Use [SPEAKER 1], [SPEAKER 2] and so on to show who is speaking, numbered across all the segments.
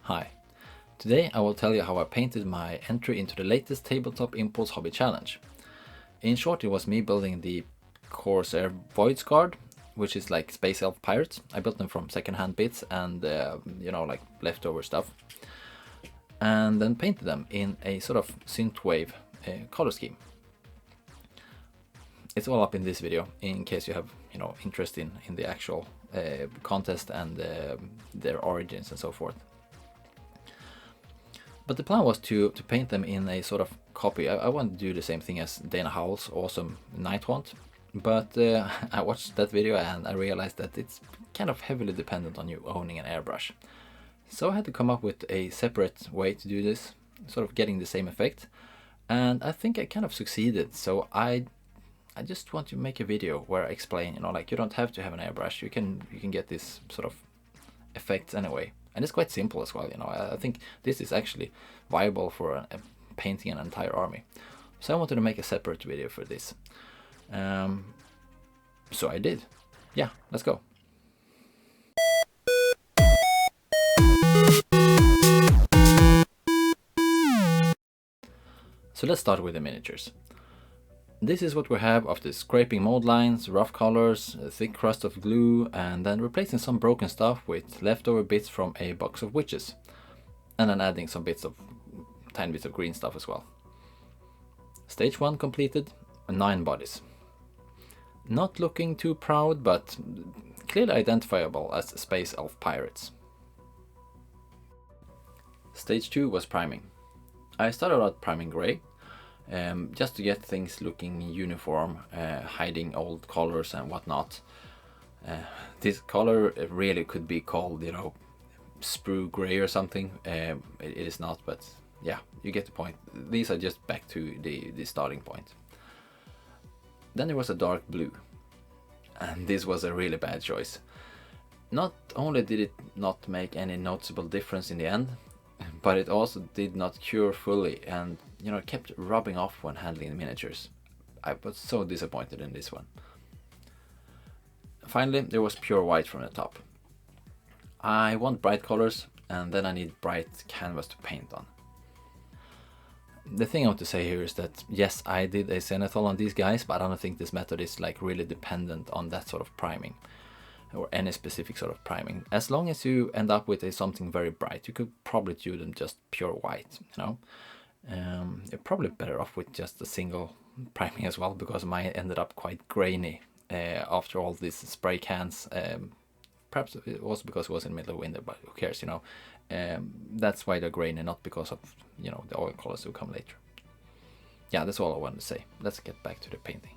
[SPEAKER 1] Hi, today I will tell you how I painted my entry into the latest Tabletop Impulse Hobby Challenge. In short, it was me building the Corsair Voidscarred, which is like Space Elf Pirates. I built them from secondhand bits and, like leftover stuff. And then painted them in a sort of synthwave color scheme. It's all up in this video in case you have, interest in the actual contest and their origins and so forth. But the plan was to paint them in a sort of copy. I wanted to do the same thing as Dana Howls' awesome Nighthaunt, but I watched that video and I realized that it's kind of heavily dependent on you owning an airbrush. So I had to come up with a separate way to do this, sort of getting the same effect, and I think I kind of succeeded. So I just want to make a video where I explain, you don't have to have an airbrush. You can get this sort of effects anyway. And it's quite simple as well, I think this is actually viable for painting an entire army. So I wanted to make a separate video for this. So I did. Yeah, let's go. So let's start with the miniatures. This is what we have after scraping mold lines, rough colors, a thick crust of glue, and then replacing some broken stuff with leftover bits from a box of witches. And then adding some tiny bits of green stuff as well. Stage 1 completed, 9 bodies. Not looking too proud, but clearly identifiable as Space Elf Pirates. Stage 2 was priming. I started out priming grey. Just to get things looking uniform, hiding old colors and whatnot. This color really could be called, sprue gray or something. It is not, but yeah, you get the point. These are just back to the starting point. Then there was a dark blue, and this was a really bad choice. Not only did it not make any noticeable difference in the end, but it also did not cure fully and kept rubbing off when handling the miniatures. I was so disappointed in this one. Finally, there was pure white from the top. I want bright colors, and then I need bright canvas to paint on. The thing I want to say here is that yes, I did a zenithal on these guys, but I don't think this method is really dependent on that sort of priming or any specific sort of priming. As long as you end up with something very bright, you could probably do them just pure white, You're probably better off with just a single priming as well, because mine ended up quite grainy after all these spray cans. Perhaps it was because it was in the middle of winter, but who cares, That's why they're grainy, not because of, the oil colors will come later. Yeah, that's all I wanted to say. Let's get back to the painting.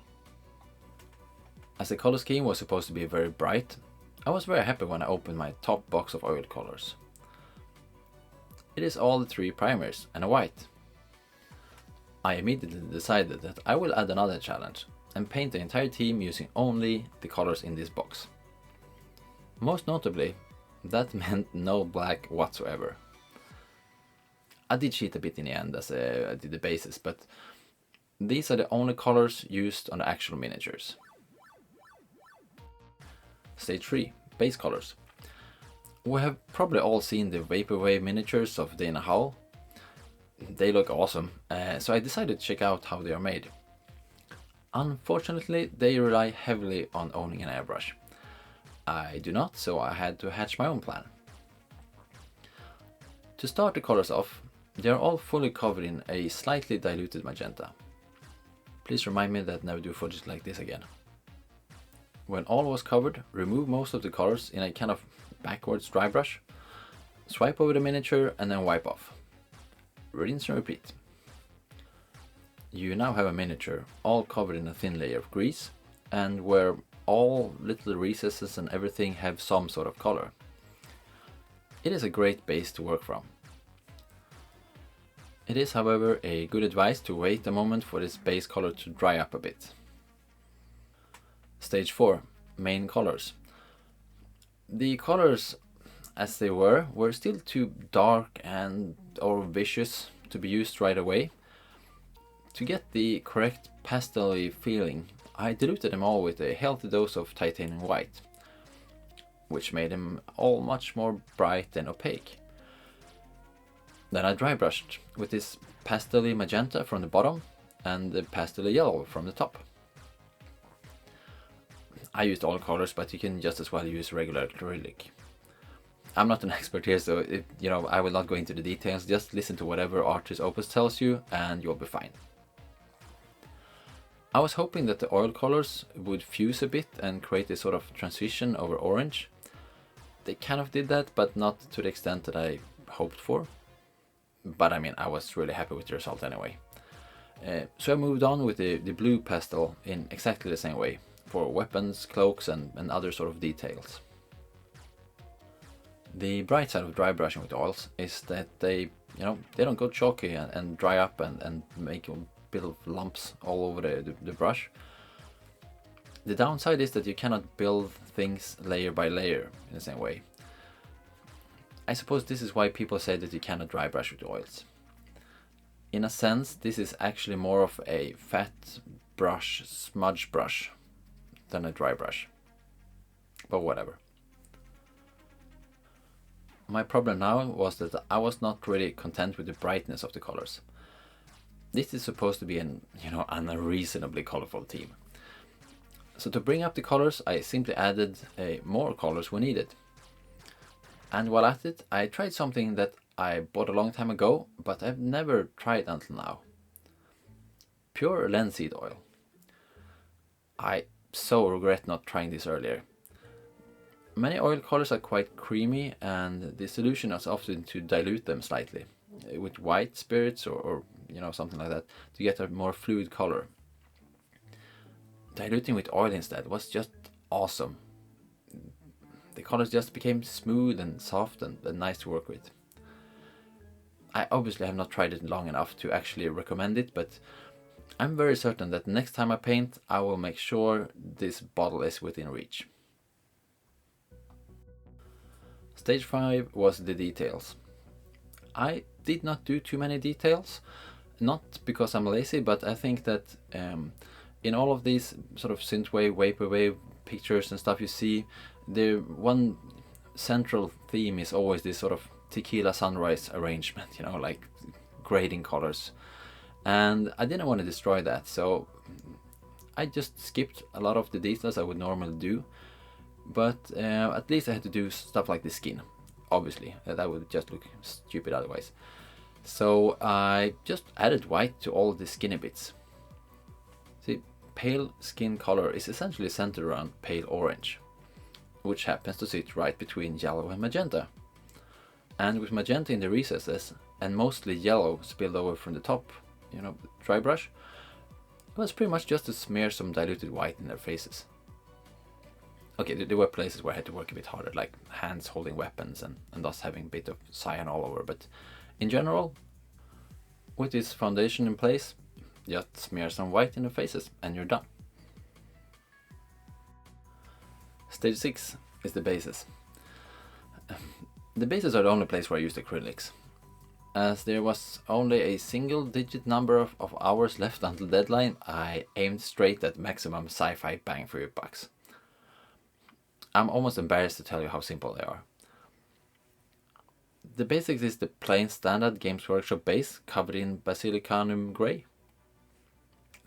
[SPEAKER 1] As the color scheme was supposed to be very bright, I was very happy when I opened my top box of oil colors. It is all the 3 primers and a white. I immediately decided that I will add another challenge and paint the entire team using only the colors in this box. Most notably, that meant no black whatsoever. I did cheat a bit in the end as I did the bases, but these are the only colors used on the actual miniatures. Stage 3, base colors. We have probably all seen the Vaporwave miniatures of Dana Howls. They look awesome, so I decided to check out how they are made. Unfortunately, they rely heavily on owning an airbrush. I do not, so I had to hatch my own plan. To start the colors off, they are all fully covered in a slightly diluted magenta. Please remind me that never do footage like this again. When all was covered, remove most of the colors in a kind of backwards dry brush, swipe over the miniature and then wipe off. Rinse and repeat. You now have a miniature all covered in a thin layer of grease, and where all little recesses and everything have some sort of color. It is a great base to work from. It is, however, a good advice to wait a moment for this base color to dry up a bit. Stage 4, main colors. The colors as they were still too dark or vicious to be used right away. To get the correct pastel-y feeling, I diluted them all with a healthy dose of titanium white, which made them all much more bright and opaque. Then I dry brushed with this pastel magenta from the bottom and the pastel yellow from the top. I used all colors, but you can just as well use regular acrylic. I'm not an expert here, so I will not go into the details. Just listen to whatever Artist Opus tells you and you'll be fine. I was hoping that the oil colors would fuse a bit and create a sort of transition over orange. They kind of did that, but not to the extent that I hoped for. But I mean, I was really happy with the result anyway. So I moved on with the blue pastel in exactly the same way, for weapons, cloaks and other sort of details. The bright side of dry brushing with oils is that they don't go chalky and dry up and make a bit of lumps all over the brush. The downside is that you cannot build things layer by layer in the same way. I suppose this is why people say that you cannot dry brush with oils. In a sense, this is actually more of a fat brush, smudge brush, than a dry brush. But whatever. My problem now was that I was not really content with the brightness of the colors. This is supposed to be an unreasonably colorful team. So to bring up the colors, I simply added more colors when needed. And while at it, I tried something that I bought a long time ago, but I've never tried until now. Pure linseed oil. I so regret not trying this earlier. Many oil colors are quite creamy, and the solution is often to dilute them slightly with white spirits or something like that to get a more fluid color. Diluting with oil instead was just awesome. The colors just became smooth and soft and nice to work with. I obviously have not tried it long enough to actually recommend it, but I'm very certain that next time I paint, I will make sure this bottle is within reach. Stage 5 was the details. I did not do too many details, not because I'm lazy, but I think that in all of these sort of synthwave, vaporwave pictures and stuff you see, the one central theme is always this sort of tequila sunrise arrangement, like grading colors. And I didn't want to destroy that, so I just skipped a lot of the details I would normally do. But at least I had to do stuff like the skin, obviously. That would just look stupid otherwise. So I just added white to all the skinny bits. See, pale skin color is essentially centered around pale orange, which happens to sit right between yellow and magenta. And with magenta in the recesses and mostly yellow spilled over from the top, dry brush, it was pretty much just to smear some diluted white in their faces. Okay, there were places where I had to work a bit harder, like hands holding weapons and thus having a bit of cyan all over, but in general, with this foundation in place, just smear some white in the faces and you're done. Stage 6 is the bases. The bases are the only place where I used acrylics. As there was only a single digit number of hours left until deadline, I aimed straight at maximum sci-fi bang for your bucks. I'm almost embarrassed to tell you how simple they are. The basics is the plain standard Games Workshop base covered in basilicanum grey.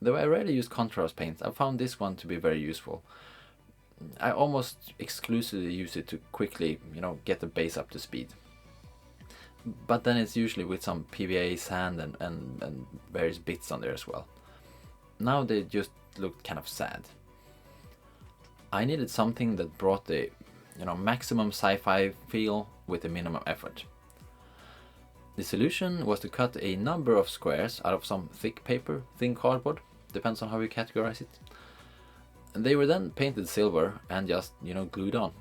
[SPEAKER 1] Though I rarely use contrast paints, I found this one to be very useful. I almost exclusively use it to quickly, get the base up to speed. But then it's usually with some PVA, sand and various bits on there as well. Now they just looked kind of sad. I needed something that brought the maximum sci-fi feel with the minimum effort. The solution was to cut a number of squares out of some thick paper, thin cardboard, depends on how you categorize it. And they were then painted silver and just, glued on.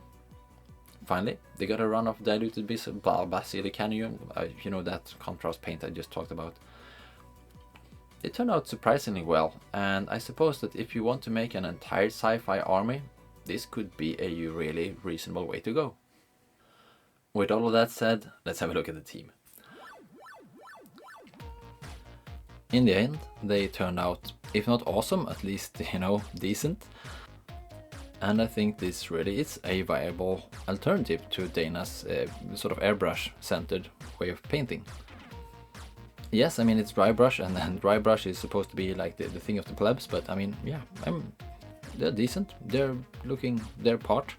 [SPEAKER 1] Finally, they got a run of diluted basilicanum, that contrast paint I just talked about. It turned out surprisingly well, and I suppose that if you want to make an entire sci-fi army, this could be a really reasonable way to go. With all of that said, let's have a look at the team. In the end, they turned out, if not awesome, at least, decent. And I think this really is a viable alternative to Dana's sort of airbrush-centered way of painting. yes, I mean it's dry brush, and then dry brush is supposed to be like the thing of the plebs, but I mean, yeah, they're decent. They're looking their part.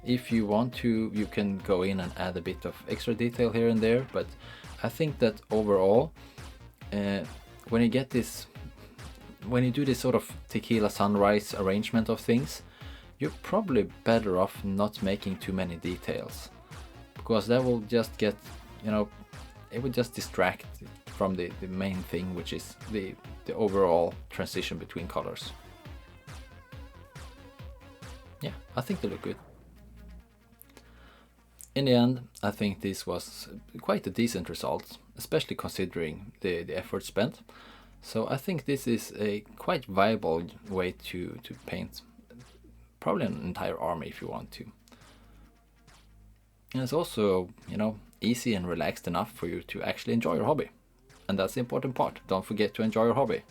[SPEAKER 1] If you want to, you can go in and add a bit of extra detail here and there, but I think that overall, when you get this, when you do this sort of tequila sunrise arrangement of things, you're probably better off not making too many details, because that will just get, you know, it would just distract from the main thing, which is the overall transition between colors. Yeah, I think they look good. In the end, I think this was quite a decent result, especially considering the effort spent. So I think this is a quite viable way to paint probably an entire army if you want to. And it's also, you know, easy and relaxed enough for you to actually enjoy your hobby. And that's the important part. Don't forget to enjoy your hobby.